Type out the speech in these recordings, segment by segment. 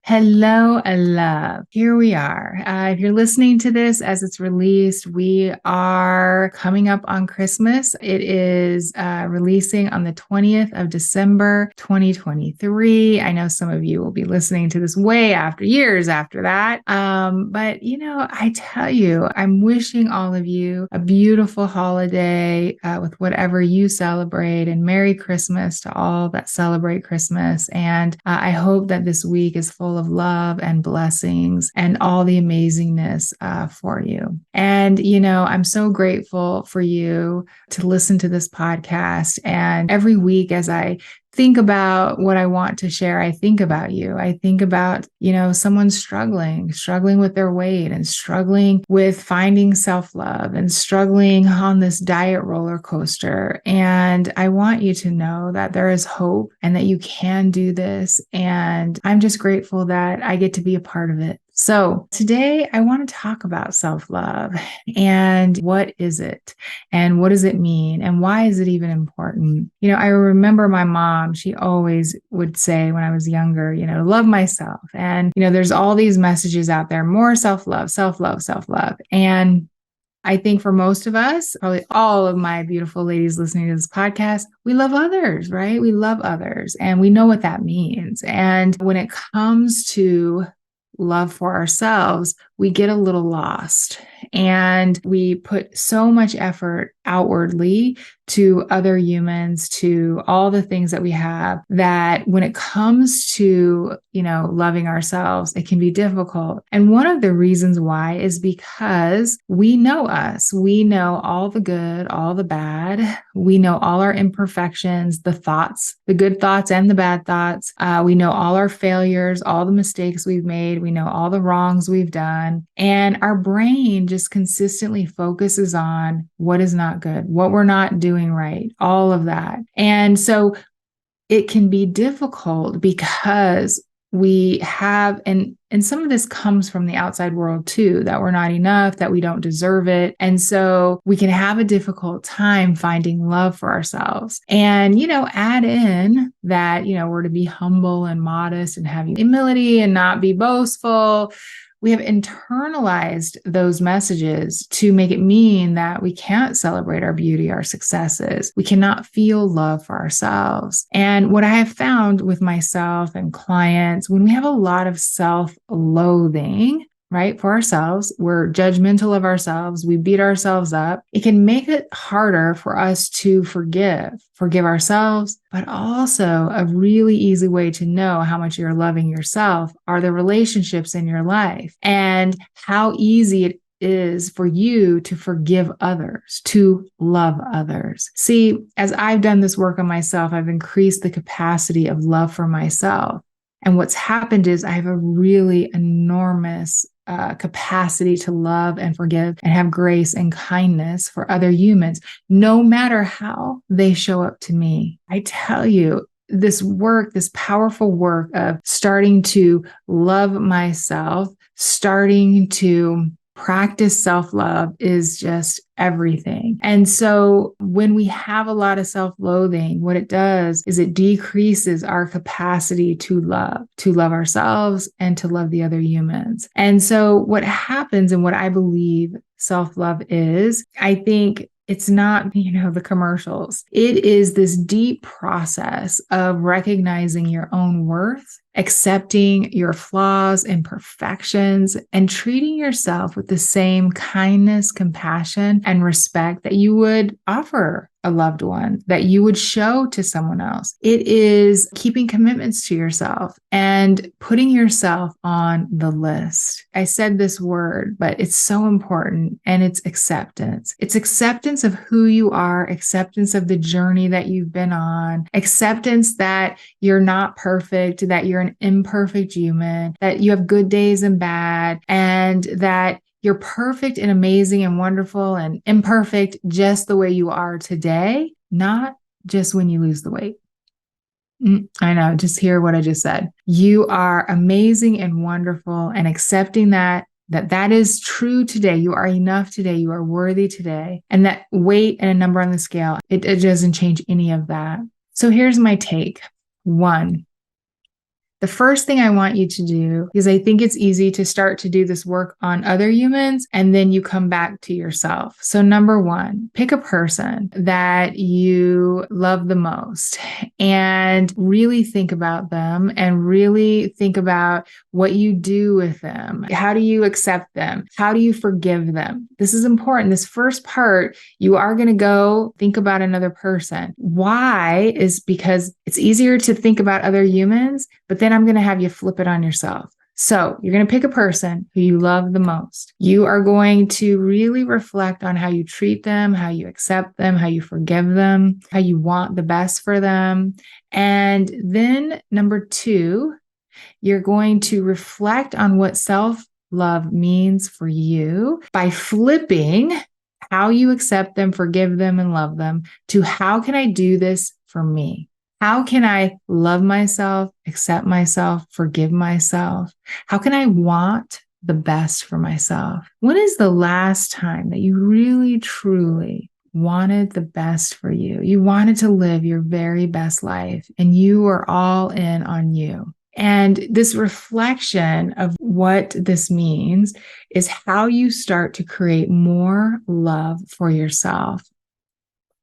Hello, love. Here we are. If you're listening to this as it's released, we are coming up on Christmas. It is releasing on the 20th of December, 2023. I know some of you will be listening to this way after years after that. But I tell you, I'm wishing all of you a beautiful holiday with whatever you celebrate, and Merry Christmas to all that celebrate Christmas. And I hope that this week is full of love and blessings and all the amazingness for you. And, I'm so grateful for you to listen to this podcast. And every week, as I think about what I want to share, I think about you. I think about, someone struggling with their weight and struggling with finding self-love and struggling on this diet roller coaster. And I want you to know that there is hope and that you can do this. And I'm just grateful that I get to be a part of it. So today I want to talk about self-love and what is it and what does it mean and why is it even important? I remember my mom, she always would say when I was younger, love myself. And, there's all these messages out there, more self-love, self-love, self-love. And I think for most of us, probably all of my beautiful ladies listening to this podcast, we love others, right? We love others and we know what that means. And when it comes to love for ourselves, we get a little lost and we put so much effort outwardly to other humans, to all the things that we have, that when it comes to, loving ourselves, it can be difficult. And one of the reasons why is because we know us. We know all the good, all the bad. We know all our imperfections, the thoughts, the good thoughts and the bad thoughts. We know all our failures, all the mistakes we've made. We know all the wrongs we've done. And our brain just consistently focuses on what is not good, what we're not doing right, all of that. And so it can be difficult because we have, and some of this comes from the outside world too, that we're not enough, that we don't deserve it. And so we can have a difficult time finding love for ourselves. And, add in that, we're to be humble and modest and have humility and not be boastful. We have internalized those messages to make it mean that we can't celebrate our beauty, our successes. We cannot feel love for ourselves. And what I have found with myself and clients, when we have a lot of self-loathing, right, for ourselves, we're judgmental of ourselves, we beat ourselves up, it can make it harder for us to forgive ourselves, but also a really easy way to know how much you're loving yourself are the relationships in your life and how easy it is for you to forgive others, to love others. See, as I've done this work on myself, I've increased the capacity of love for myself. And what's happened is I have a really enormous capacity to love and forgive and have grace and kindness for other humans, no matter how they show up to me. I tell you, this work, this powerful work of starting to love myself, starting to practice self-love is just everything. And so when we have a lot of self-loathing, what it does is it decreases our capacity to love ourselves and to love the other humans. And so what happens, and what I believe self-love is, I think it's not, the commercials. It is this deep process of recognizing your own worth, accepting your flaws, imperfections, and treating yourself with the same kindness, compassion, and respect that you would offer a loved one, that you would show to someone else. It is keeping commitments to yourself and putting yourself on the list. I said this word, but it's so important, and it's acceptance. It's acceptance of who you are, acceptance of the journey that you've been on, acceptance that you're not perfect, that you're an imperfect human, that you have good days and bad, and that you're perfect and amazing and wonderful and imperfect just the way you are today, not just when you lose the weight. I know, just hear what I just said. You are amazing and wonderful, and accepting that is true today. You are enough today. You are worthy today. And that weight and a number on the scale, it doesn't change any of that. So here's my take. 1, The first thing I want you to do, because I think it's easy to start to do this work on other humans and then you come back to yourself. So number one, pick a person that you love the most and really think about them and really think about what you do with them. How do you accept them? How do you forgive them? This is important. This first part, you are going to go think about another person. Why is because it's easier to think about other humans, but then I'm going to have you flip it on yourself. So you're going to pick a person who you love the most. You are going to really reflect on how you treat them, how you accept them, how you forgive them, how you want the best for them. And then number two, you're going to reflect on what self-love means for you by flipping how you accept them, forgive them, and love them to how can I do this for me? How can I love myself, accept myself, forgive myself? How can I want the best for myself? When is the last time that you really, truly wanted the best for you? You wanted to live your very best life and you were all in on you. And this reflection of what this means is how you start to create more love for yourself.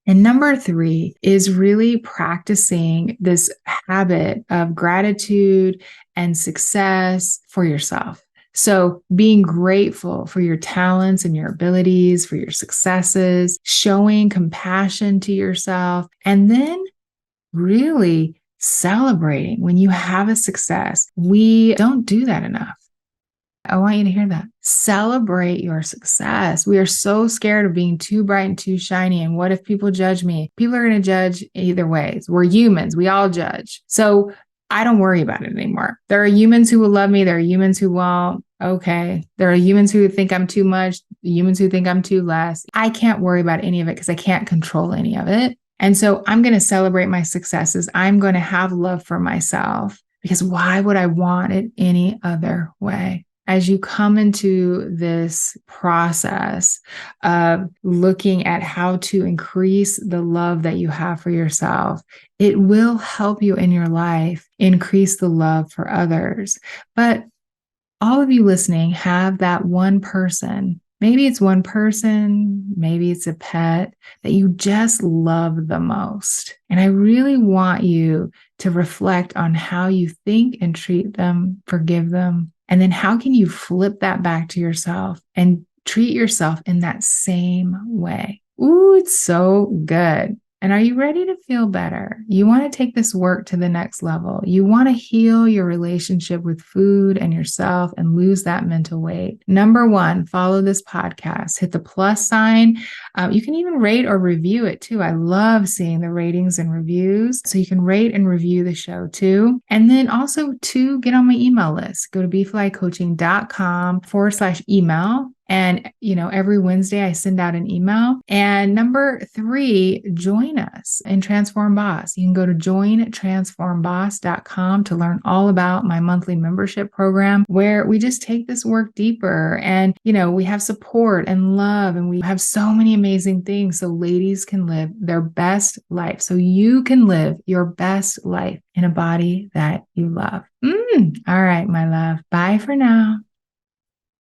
And number three is really practicing this habit of gratitude and success for yourself. So being grateful for your talents and your abilities, for your successes, showing compassion to yourself, and then really celebrating when you have a success. We don't do that enough. I want you to hear that. Celebrate your success. We are so scared of being too bright and too shiny. And what if people judge me? People are going to judge either ways. We're humans. We all judge. So I don't worry about it anymore. There are humans who will love me. There are humans who won't. Okay. There are humans who think I'm too much, humans who think I'm too less. I can't worry about any of it because I can't control any of it. And so I'm going to celebrate my successes. I'm going to have love for myself because why would I want it any other way? As you come into this process of looking at how to increase the love that you have for yourself, it will help you in your life increase the love for others. But all of you listening have that one person. Maybe it's one person, maybe it's a pet that you just love the most. And I really want you to reflect on how you think and treat them, forgive them. And then how can you flip that back to yourself and treat yourself in that same way? Ooh, it's so good. And are you ready to feel better? You want to take this work to the next level. You want to heal your relationship with food and yourself and lose that mental weight. Number one, follow this podcast. Hit the plus sign. You can even rate or review it too. I love seeing the ratings and reviews. So you can rate and review the show too. And then also to get on my email list. Go to bflycoaching.com/email. And, every Wednesday I send out an email. And number three, join us in Transform Boss. You can go to jointransformboss.com to learn all about my monthly membership program where we just take this work deeper and, we have support and love and we have so many amazing things so ladies can live their best life. So you can live your best life in a body that you love. All right, my love. Bye for now.